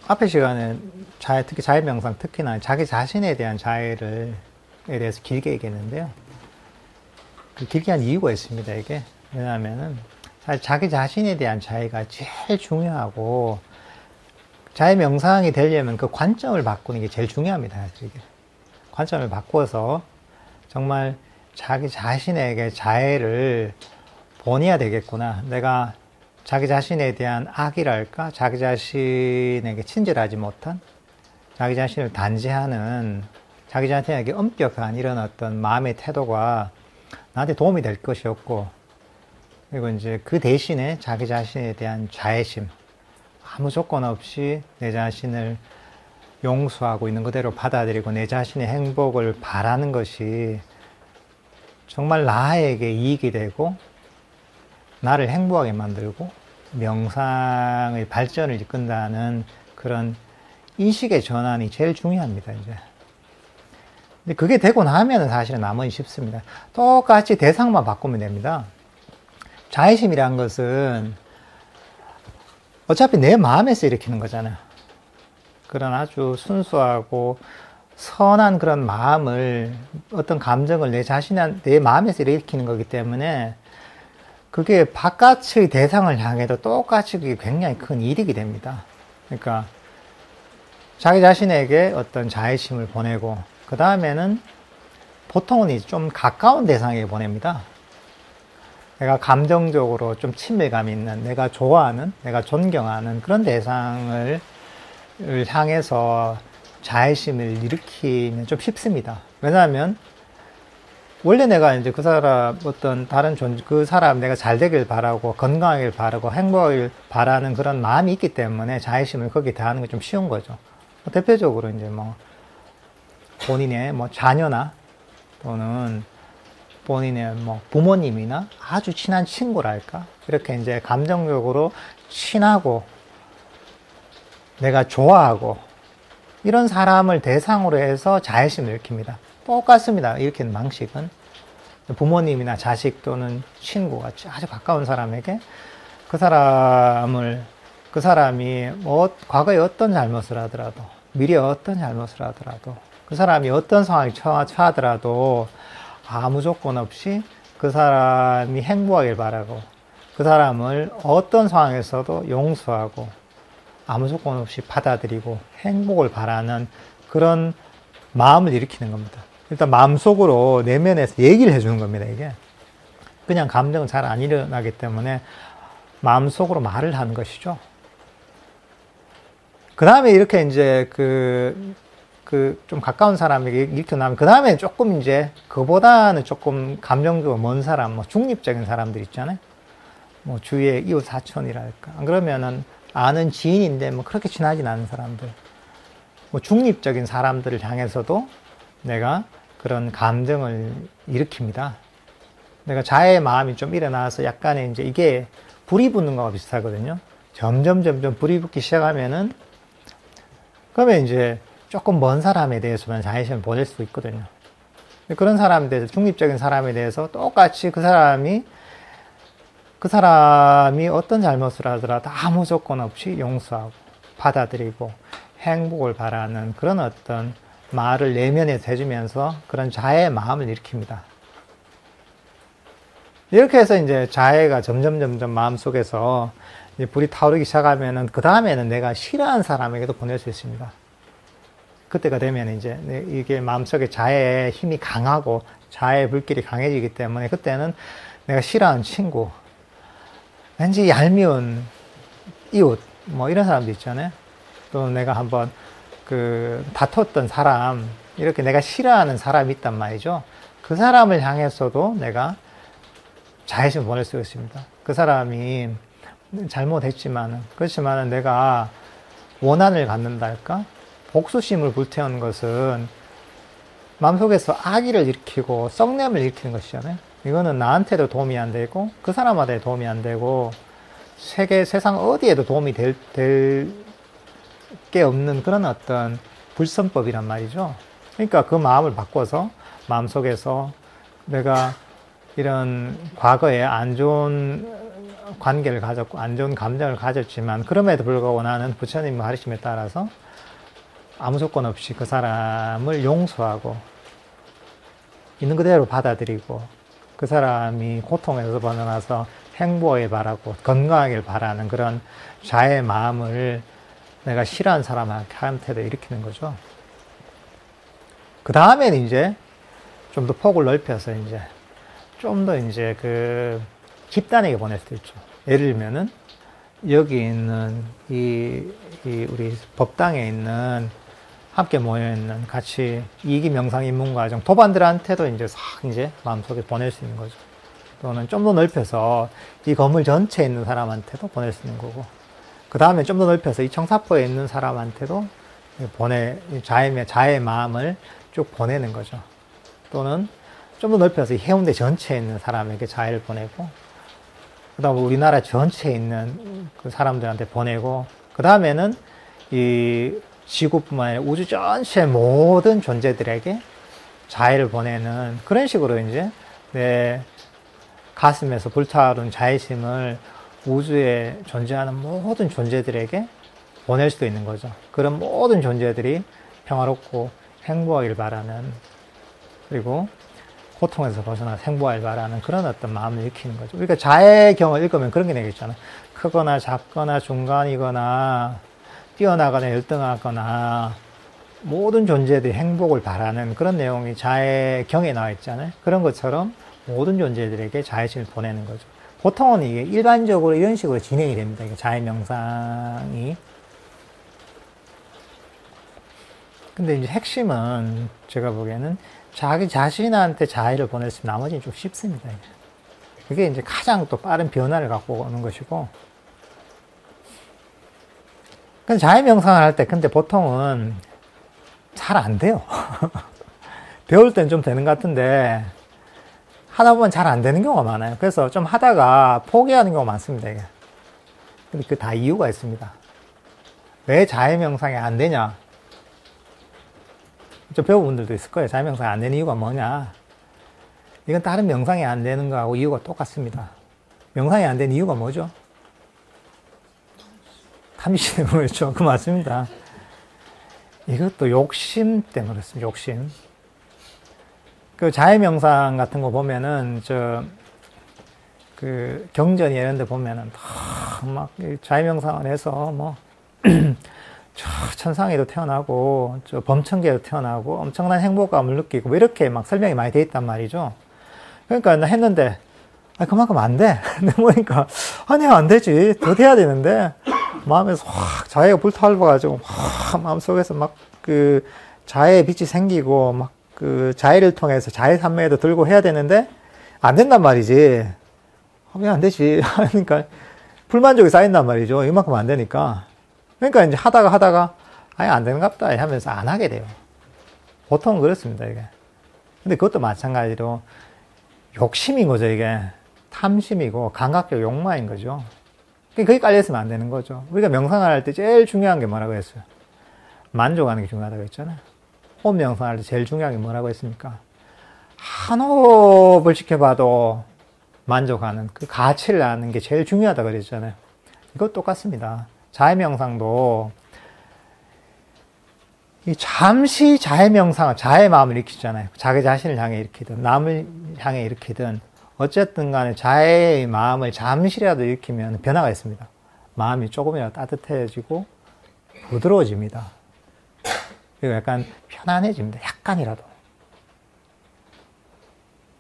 앞의 시간에 특히 자해명상, 특히나 자기 자신에 대한 자해에 대해서 길게 얘기했는데요. 길게 한 이유가 있습니다, 이게. 왜냐하면은, 사실 자기 자신에 대한 자해가 제일 중요하고, 자해명상이 되려면 그 관점을 바꾸는 게 제일 중요합니다, 사실 이게. 관점을 바꿔서 정말 자기 자신에게 자해를 보내야 되겠구나. 내가 자기 자신에 대한 악이랄까? 자기 자신에게 친절하지 못한, 자기 자신을 단죄하는, 자기 자신에게 엄격한 이런 어떤 마음의 태도가 나한테 도움이 될 것이었고, 그리고 이제 그 대신에 자기 자신에 대한 자애심, 아무 조건 없이 내 자신을 용서하고 있는 그대로 받아들이고 내 자신의 행복을 바라는 것이 정말 나에게 이익이 되고 나를 행복하게 만들고 명상의 발전을 이끈다는 그런 인식의 전환이 제일 중요합니다, 이제. 근데 그게 되고 나면 사실은 나머지 쉽습니다. 똑같이 대상만 바꾸면 됩니다. 자애심이란 것은 어차피 내 마음에서 일으키는 거잖아요. 그런 아주 순수하고 선한 그런 마음을, 어떤 감정을 내 마음에서 일으키는 거기 때문에 그게 바깥의 대상을 향해도 똑같이 그게 굉장히 큰 이득이 됩니다. 그러니까 자기 자신에게 어떤 자애심을 보내고 그 다음에는 보통은 좀 가까운 대상에게 보냅니다. 내가 감정적으로 좀 친밀감 있는, 내가 좋아하는, 내가 존경하는 그런 대상을 향해서 자애심을 일으키면 좀 쉽습니다. 왜냐하면 원래 내가 이제 그 사람 어떤 다른 그 사람 내가 잘 되길 바라고 건강하길 바라고 행복하길 바라는 그런 마음이 있기 때문에 자애심을 거기에 대하는 게 좀 쉬운 거죠. 대표적으로 이제 본인의 자녀나 또는 본인의 부모님이나 아주 친한 친구랄까? 이렇게 이제 감정적으로 친하고 내가 좋아하고 이런 사람을 대상으로 해서 자애심을 일으킵니다. 똑같습니다. 일으키는 방식은. 부모님이나 자식 또는 친구 같이 아주 가까운 사람에게 그 사람이 과거에 어떤 잘못을 하더라도, 미래에 어떤 잘못을 하더라도, 그 사람이 어떤 상황에 처하더라도 아무 조건 없이 그 사람이 행복하길 바라고, 그 사람을 어떤 상황에서도 용서하고, 아무 조건 없이 받아들이고 행복을 바라는 그런 마음을 일으키는 겁니다. 일단 마음속으로 내면에서 얘기를 해주는 겁니다, 이게. 그냥 감정은 잘 안 일어나기 때문에 마음속으로 말을 하는 것이죠. 그 다음에 이렇게 이제 좀 가까운 사람에게 일어나면, 그 다음에 조금 이제 그보다는 조금 감정적으로 먼 사람, 중립적인 사람들 있잖아요. 주위에 이웃 사촌이랄까. 안 그러면은 아는 지인인데 그렇게 친하진 않은 사람들. 중립적인 사람들을 향해서도 내가 그런 감정을 일으킵니다. 내가 자애의 마음이 좀 일어나서 약간의 이제 이게 불이 붙는 거와 비슷하거든요. 점점 불이 붙기 시작하면은 그러면 이제 조금 먼 사람에 대해서만 자애심을 보낼 수 있거든요. 그런 사람에 대해서, 중립적인 사람에 대해서 똑같이 그 사람이 어떤 잘못을 하더라도 아무 조건 없이 용서하고 받아들이고 행복을 바라는 그런 어떤 말을 내면에서 해주면서 그런 자애의 마음을 일으킵니다. 이렇게 해서 이제 자애가 점점 마음속에서 이제 불이 타오르기 시작하면은 그 다음에는 내가 싫어하는 사람에게도 보낼 수 있습니다. 그때가 되면 이제 이게 마음속에 자애의 힘이 강하고 자애의 불길이 강해지기 때문에 그때는 내가 싫어하는 친구, 왠지 얄미운 이웃, 이런 사람도 있잖아요. 또 내가 한번 다퉜던 사람, 이렇게 내가 싫어하는 사람이 있단 말이죠. 그 사람을 향해서도 내가 자애심을 보낼 수 있습니다. 그 사람이 그렇지만은 내가 원한을 갖는다 할까? 복수심을 불태우는 것은 마음속에서 악의를 일으키고 썩냄을 일으키는 것이잖아요. 이거는 나한테도 도움이 안 되고 그 사람한테 도움이 안 되고 세상 어디에도 도움이 될 게 없는 그런 어떤 불선법이란 말이죠. 그러니까 그 마음을 바꿔서 마음속에서 내가 이런 과거에 안 좋은 관계를 가졌고 안 좋은 감정을 가졌지만 그럼에도 불구하고 나는 부처님 가르침에 따라서 아무 조건 없이 그 사람을 용서하고 있는 그대로 받아들이고 그 사람이 고통에서 벗어나서 행복을 바라고 건강하길 바라는 그런 자의 마음을 내가 싫어하는 사람한테도 일으키는 거죠. 그 다음에는 이제 좀 더 폭을 넓혀서 이제 좀 더 이제 그 집단에게 보낼 수도 있죠. 예를 들면은 여기 있는 우리 법당에 있는 함께 모여있는 같이 이기 명상 입문과정 도반들한테도 이제 싹 이제 마음속에 보낼 수 있는 거죠. 또는 좀 더 넓혀서 이 건물 전체에 있는 사람한테도 보낼 수 있는 거고, 그 다음에 좀 더 넓혀서 이 청사포에 있는 사람한테도 자의 마음을 쭉 보내는 거죠. 또는 좀 더 넓혀서 이 해운대 전체에 있는 사람에게 자해를 보내고, 그 다음에 우리나라 전체에 있는 그 사람들한테 보내고, 그 다음에는 이 지구뿐만 아니라 우주 전체 모든 존재들에게 자해를 보내는 그런 식으로 이제 내 가슴에서 불타오른 자애심을 우주에 존재하는 모든 존재들에게 보낼 수도 있는 거죠. 그런 모든 존재들이 평화롭고 행복하길 바라는, 그리고 고통에서 벗어나 행복하길 바라는 그런 어떤 마음을 일으키는 거죠. 그러니까 자애경을 읽으면 그런 게 나겠잖아요. 크거나 작거나 중간이거나 뛰어나거나 열등하거나 모든 존재들이 행복을 바라는 그런 내용이 자애경에 나와 있잖아요. 그런 것처럼 모든 존재들에게 자애심을 보내는 거죠. 보통은 이게 일반적으로 이런 식으로 진행이 됩니다. 자애 명상이. 근데 이제 핵심은 제가 보기에는 자기 자신한테 자애를 보낼 수 있으면 나머지는 좀 쉽습니다. 그게 이제 가장 또 빠른 변화를 갖고 오는 것이고. 근데 자애 명상을 할 때 근데 보통은 잘 안 돼요. 배울 땐 좀 되는 것 같은데 하다 보면 잘 안 되는 경우가 많아요. 그래서 좀 하다가 포기하는 경우가 많습니다. 이게. 근데 그 다 이유가 있습니다. 왜 자애 명상이 안 되냐? 좀 배운 분들도 있을 거예요. 자애 명상이 안 되는 이유가 뭐냐? 이건 다른 명상이 안 되는 거하고 이유가 똑같습니다. 명상이 안 되는 이유가 뭐죠? 탐심 때문에 그렇죠. 그 맞습니다. 이것도 욕심 때문에 그렇습니다. 욕심. 그 자해 명상 같은 거 보면은 그 경전이 이런 데 보면은 막 자해 명상을 해서 뭐 저 천상에도 태어나고 저 범천계에도 태어나고 엄청난 행복감을 느끼고 뭐 이렇게 막 설명이 많이 돼 있단 말이죠. 그러니까 나 했는데 그만큼 안 돼. 근데 보니까 아니 안 되지. 더 돼야 되는데 마음에서 확 자해가 불타올라가지고 확 마음속에서 막 그 자해의 빛이 생기고 막 그 자해를 통해서 자해 산매에도 들고 해야 되는데 안 된단 말이지. 왜 안 되지? 그러니까 불만족이 쌓인단 말이죠. 이만큼 안 되니까. 그러니까 이제 하다가 아예 안 되는 갑다 하면서 안 하게 돼요. 보통은 그렇습니다, 이게. 근데 그것도 마찬가지로 욕심인 거죠, 이게. 탐심이고 감각적 욕망인 거죠. 그게 깔려있으면 안 되는 거죠. 우리가 명상을 할 때 제일 중요한 게 뭐라고 했어요? 만족하는 게 중요하다고 했잖아요. 호흡 명상할 때 제일 중요한 게 뭐라고 했습니까? 한 호흡을 지켜봐도 만족하는 그 가치를 아는 게 제일 중요하다고 그랬잖아요. 이것 똑같습니다. 자해 명상도 잠시 자해 명상, 자해 마음을 일으키잖아요. 자기 자신을 향해 일으키든 남을 향해 일으키든 어쨌든 간에 자해의 마음을 잠시라도 일으키면 변화가 있습니다. 마음이 조금이라도 따뜻해지고 부드러워집니다. 그리고 약간 편안해집니다. 약간이라도.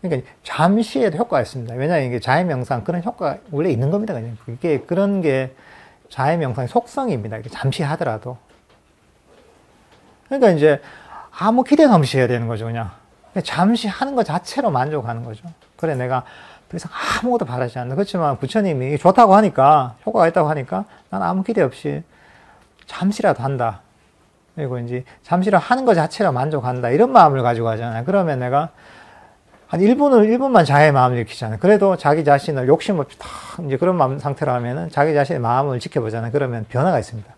그러니까 잠시에도 효과가 있습니다. 왜냐하면 이게 자해 명상 그런 효과가 원래 있는 겁니다. 그냥 이게 그런 게 자해 명상의 속성입니다. 이게 잠시 하더라도. 그러니까 이제 아무 기대감 없이 해야 되는 거죠. 그냥 잠시 하는 것 자체로 만족하는 거죠. 그래 내가 더 이상 아무것도 바라지 않는다. 그렇지만 부처님이 좋다고 하니까 효과가 있다고 하니까 난 아무 기대 없이 잠시라도 한다. 그리고 이제 잠시라도 하는 것 자체로 만족한다. 이런 마음을 가지고 하잖아요. 그러면 내가 한 1분만 자의 마음을 일으키잖아요. 그래도 자기 자신을 욕심 없이 다 이제 그런 마음 상태로 하면은 자기 자신의 마음을 지켜보잖아요. 그러면 변화가 있습니다.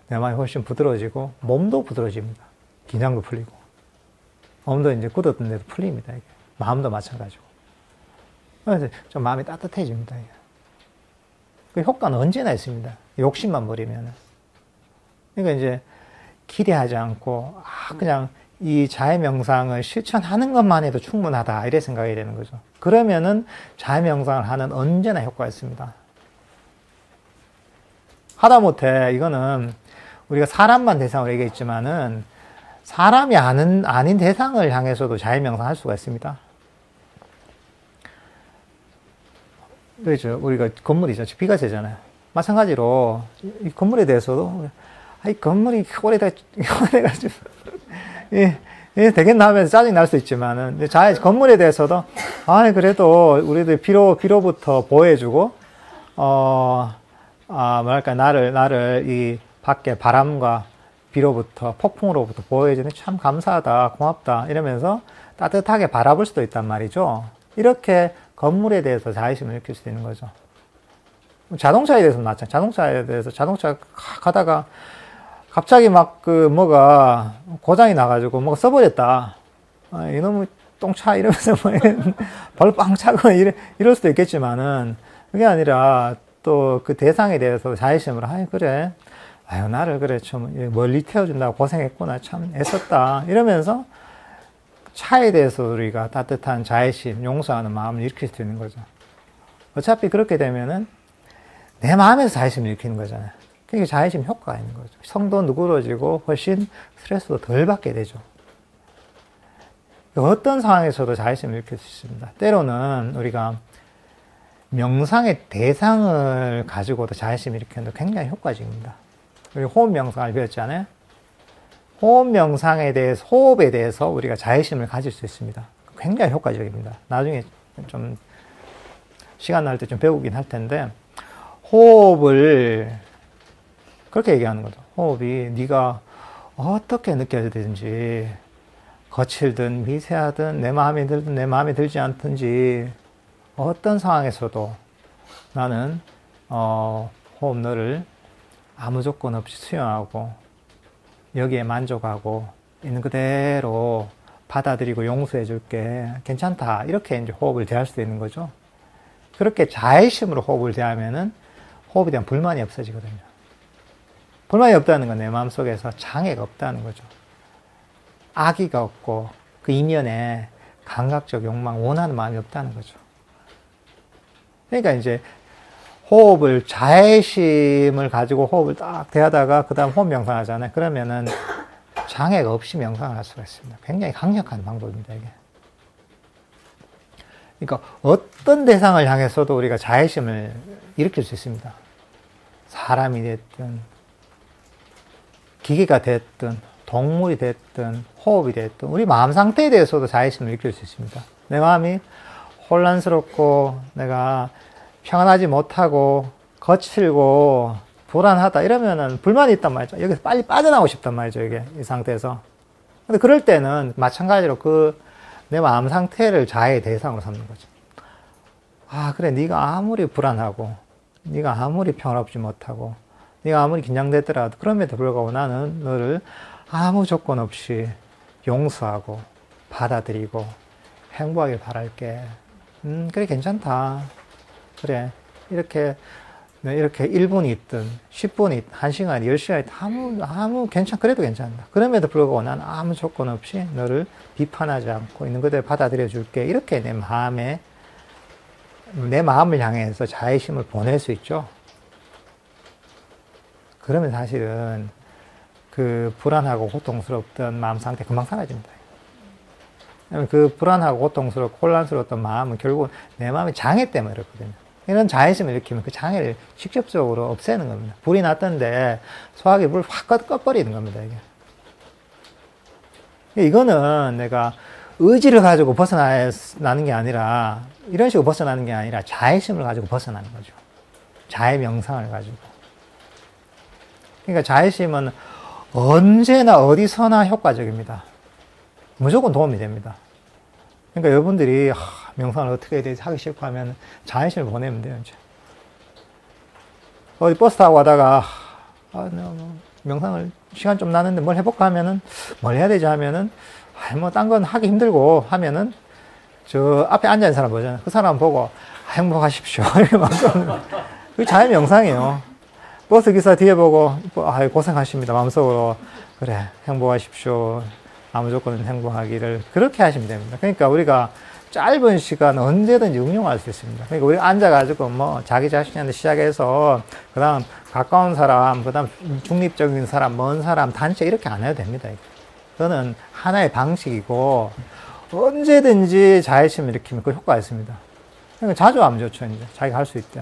내 마음이 훨씬 부드러워지고 몸도 부드러워집니다. 긴장도 풀리고 몸도 이제 굳었던 데도 풀립니다. 이게. 마음도 마찬가지고. 그래서 좀 마음이 따뜻해집니다. 이게. 그 효과는 언제나 있습니다. 욕심만 버리면. 그러니까 이제 기대하지 않고, 그냥 이 자해명상을 실천하는 것만 해도 충분하다. 이래 생각이 되는 거죠. 그러면은 자해명상을 하는 언제나 효과가 있습니다. 하다못해 이거는 우리가 사람만 대상으로 얘기했지만은 사람이 아닌 대상을 향해서도 자해명상 할 수가 있습니다. 그렇죠. 우리가 건물이죠. 비가 새잖아요. 마찬가지로 이 건물에 대해서도 이 건물이 오래돼가지고 예, 되겠나 하면서 짜증 날 수 있지만은 건물에 대해서도 그래도 우리들 비로부터 보호해주고 뭐랄까 나를 이 밖에 바람과 비로부터 폭풍으로부터 보호해주니 참 감사하다 고맙다 이러면서 따뜻하게 바라볼 수도 있단 말이죠. 이렇게 건물에 대해서 자의심을 느낄 수 있는 거죠. 자동차에 대해서는 마찬가지. 자동차에 대해서 자동차 가다가 갑자기 막 뭐가 고장이 나가지고 뭐가 써버렸다. 이놈의 똥차 이러면서 발로 빵 차고 이럴 수도 있겠지만은 그게 아니라 또 그 대상에 대해서 자의심으로 그래. 나를 그래 좀 멀리 태워준다고 고생했구나. 참 애썼다. 이러면서 차에 대해서 우리가 따뜻한 자의심, 용서하는 마음을 일으킬 수 있는 거죠. 어차피 그렇게 되면은 내 마음에서 자의심을 일으키는 거잖아요. 그러니까 자의심 효과가 있는 거죠. 성도 누그러지고 훨씬 스트레스도 덜 받게 되죠. 어떤 상황에서도 자의심을 일으킬 수 있습니다. 때로는 우리가 명상의 대상을 가지고도 자의심을 일으키는 데 굉장히 효과적입니다. 우리 호흡 명상을 배웠잖아요. 호흡에 대해서 우리가 자의심을 가질 수 있습니다. 굉장히 효과적입니다. 나중에 좀 시간 날 때 좀 배우긴 할 텐데 호흡을 그렇게 얘기하는 거죠. 호흡이 네가 어떻게 느껴지든지 거칠든 미세하든 내 마음에 들든 내 마음에 들지 않든지 어떤 상황에서도 나는 호흡 너를 아무 조건 없이 수용하고 여기에 만족하고 있는 그대로 받아들이고 용서해 줄게. 괜찮다. 이렇게 이제 호흡을 대할 수 있는 거죠. 그렇게 자의심으로 호흡을 대하면은 호흡에 대한 불만이 없어지거든요. 불만이 없다는 건 내 마음속에서 장애가 없다는 거죠. 악의가 없고 그 이면에 감각적 욕망, 원하는 마음이 없다는 거죠. 그러니까 이제 호흡을 자의심을 가지고 호흡을 딱 대하다가 그 다음 호흡 명상 하잖아요. 그러면은 장애가 없이 명상을 할 수가 있습니다. 굉장히 강력한 방법입니다, 이게. 그러니까 어떤 대상을 향해서도 우리가 자의심을 일으킬 수 있습니다. 사람이 됐든 기계가 됐든 동물이 됐든 호흡이 됐든 우리 마음 상태에 대해서도 자의심을 일으킬 수 있습니다. 내 마음이 혼란스럽고 내가 평안하지 못하고 거칠고 불안하다 이러면은 불만이 있단 말이죠. 여기서 빨리 빠져나오고 싶단 말이죠. 이게 이 상태에서. 근데 그럴 때는 마찬가지로 내 마음 상태를 자해의 대상으로 삼는 거죠. 그래 네가 아무리 불안하고 네가 아무리 평화롭지 못하고 네가 아무리 긴장되더라도 그럼에도 불구하고 나는 너를 아무 조건 없이 용서하고 받아들이고 행복하게 바랄게. 그래 괜찮다. 그래 이렇게 1분이 있든 10분이 있든 1시간이 10시간이 아무 그래도 괜찮다. 그럼에도 불구하고 난 아무 조건 없이 너를 비판하지 않고 있는 그대로 받아들여 줄게. 이렇게 내 마음을 향해서 자의심을 보낼 수 있죠. 그러면 사실은 그 불안하고 고통스럽던 마음 상태 금방 사라집니다. 그 불안하고 고통스럽고 혼란스러웠던 마음은 결국 내 마음의 장애 때문에 그렇거든요. 이런 자의심을 일으키면 그 장애를 직접적으로 없애는 겁니다. 불이 났던데 소화기 불을 확 꺼버리는 겁니다. 이거는 내가 의지를 가지고 벗어나는 게 아니라 이런 식으로 벗어나는 게 아니라 자의심을 가지고 벗어나는 거죠. 자의 명상을 가지고. 그러니까 자의심은 언제나 어디서나 효과적입니다. 무조건 도움이 됩니다. 그러니까 여러분들이 명상을 어떻게 해야 되지 하기 싫고 하면 자의심을 보내면 돼요. 이제. 어디 버스 타고 가다가 명상을 시간 좀 나는데 뭘 해볼까 하면은 뭘 해야 되지 하면은 뭐 딴 건 하기 힘들고 하면은 저 앞에 앉아있는 사람 보잖아요. 그 사람 보고 행복하십시오. 이렇게 막 그게 자의 명상이에요. 버스 기사 뒤에 보고, 아, 고생하십니다. 마음속으로. 그래, 행복하십시오. 아무 조건은 행복하기를. 그렇게 하시면 됩니다. 그러니까 우리가 짧은 시간 언제든지 응용할 수 있습니다. 그러니까 우리가 앉아가지고 뭐 자기 자신한테 시작해서, 그 다음 가까운 사람, 그 다음 중립적인 사람, 먼 사람, 단체 이렇게 안 해도 됩니다. 그거는 하나의 방식이고, 언제든지 자의심을 일으키면 그 효과가 있습니다. 그러니까 자주 하면 좋죠, 이제. 자기가 할 수 있대.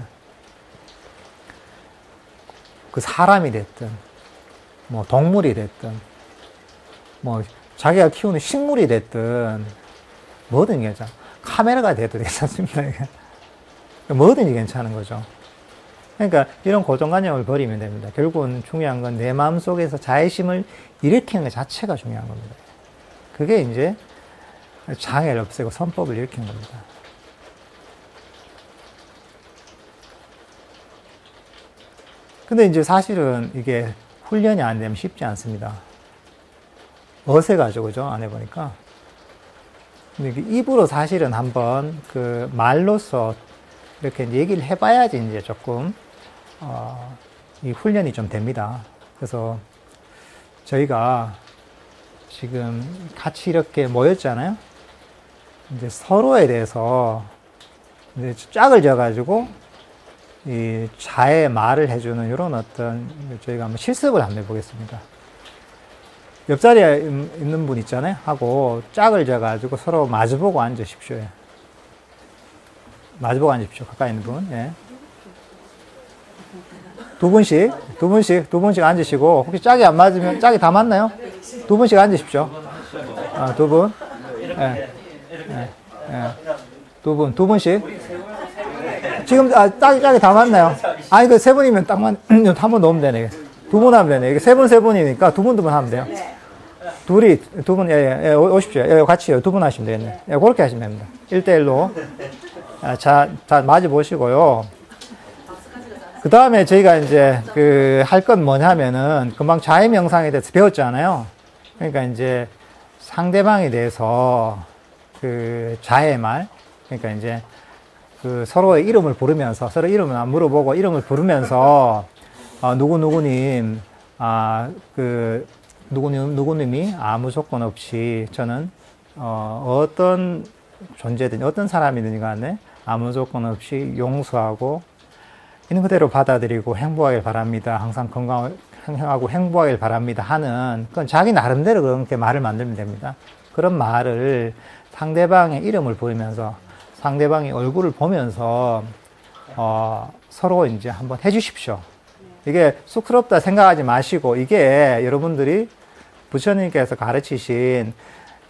그 사람이 됐든, 뭐 동물이 됐든, 뭐 자기가 키우는 식물이 됐든, 뭐든 괜찮아. 카메라가 돼도 괜찮습니다. 뭐든지 괜찮은 거죠. 그러니까 이런 고정관념을 버리면 됩니다. 결국은 중요한 건 내 마음속에서 자의심을 일으키는 것 자체가 중요한 겁니다. 그게 이제 장애를 없애고 선법을 일으키는 겁니다. 근데 이제 사실은 이게 훈련이 안 되면 쉽지 않습니다. 어색하죠, 그죠? 안 해보니까. 근데 입으로 사실은 한번 그 말로써 이렇게 얘기를 해봐야지 이제 조금, 이 훈련이 좀 됩니다. 그래서 저희가 지금 같이 이렇게 모였잖아요. 이제 서로에 대해서 이제 짝을 져가지고 이 자의 말을 해주는 이런 어떤 저희가 한번 실습을 한번 해보겠습니다. 옆자리에 있는 분 있잖아요. 하고 짝을 져가지고 서로 마주보고 앉으십시오. 예. 마주보고 앉으십시오. 가까이 있는 분. 예. 두 분씩 앉으시고, 혹시 짝이 안 맞으면, 짝이 다 맞나요? 두 분씩 앉으십시오. 두 분. 예. 예. 예. 두 분씩. 지금, 짝이 다 맞나요? 아니, 그 세 분이면 딱 한 번 넣으면 되네. 두 분 하면 되네. 이게 세 분이니까 두 분 하면 돼요. 두 분, 오십시오. 같이요. 두 분 하시면 되겠네. 그렇게 하시면 됩니다. 1대1로. 자, 마주 보시고요. 그 다음에 저희가 이제 할 건 뭐냐면은 금방 자의 명상에 대해서 배웠잖아요. 그러니까 이제 상대방에 대해서 자의 말, 그러니까 이제 서로의 이름을 부르면서, 서로 이름을 안 물어보고 이름을 부르면서, 누구님, 누구님이 아무 조건 없이 저는, 어떤 존재든지, 어떤 사람이든지 간에 아무 조건 없이 용서하고, 있는 그대로 받아들이고 행복하길 바랍니다. 항상 건강하고 행복하길 바랍니다. 하는, 그건 자기 나름대로 그렇게 말을 만들면 됩니다. 그런 말을 상대방의 이름을 부르면서, 상대방의 얼굴을 보면서, 서로 이제 한번 해주십시오. 이게 쑥스럽다 생각하지 마시고, 이게 여러분들이 부처님께서 가르치신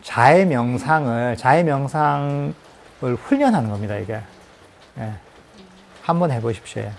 자의 명상을 훈련하는 겁니다, 이게. 예. 한번 해보십시오.